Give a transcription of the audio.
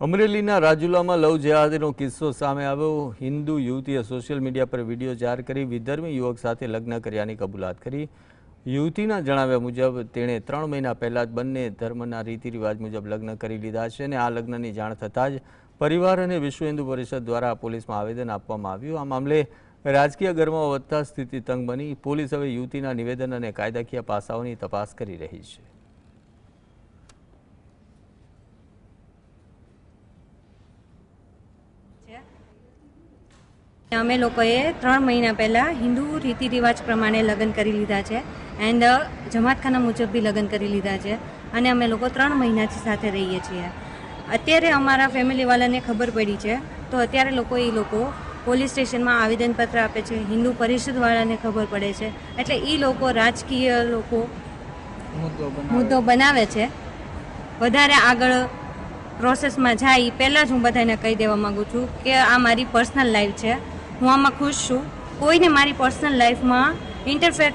અમરેલીના રાજુલામાં લવ જેહાદનો કિસ્સો સામે આવ્યો। હિન્દુ યુવતીએ સોશિયલ મીડિયા પર વિડીયો જાહેર કરી વિધર્મી યુવક સાથે લગ્ન કર્યાની કબૂલાત કરી। યુવતીના જણાવ્યા મુજબ તેણે 3 મહિના પહેલા જ બંને ધર્મના રીતિ રિવાજ મુજબ લગ્ન કરી લીધા છે અને આ લગ્નની જાણ થતાં જ પરિવાર અને વિશ્વ હિન્દુ પરિષદ દ્વારા પોલીસમાં આવેદન આપવામાં આવ્યું। આ મામલે રાજકીય ગરમાવો વધતા સ્થિતિ તંગ બની। પોલીસ હવે યુવતીના નિવેદન અને કાયદાકીય પાસાઓની તપાસ કરી રહી છે। અમે લોકોએ 3 મહિના પહેલાં હિન્દુ રીતિ રિવાજ પ્રમાણે લગ્ન કરી લીધા છે એન્ડ જમાતખાના મુજબ બી લગ્ન કરી લીધા છે અને અમે લોકો 3 મહિનાથી સાથે રહીએ છીએ। અત્યારે અમારા ફેમિલીવાળાને ખબર પડી છે તો અત્યારે એ લોકો પોલીસ સ્ટેશનમાં આવેદનપત્ર આપે છે, હિન્દુ પરિષદવાળાને ખબર પડે છે એટલે એ લોકો રાજકીય મુદ્દો બનાવે છે। વધારે આગળ પ્રોસેસમાં જાય પહેલાં જ હું બધાને કહી દેવા માગું છું કે આ મારી પર્સનલ લાઈફ છે, હું આમાં ખુશ છું, કોઈને મારી પર્સનલ લાઈફમાં ઇન્ટરફેર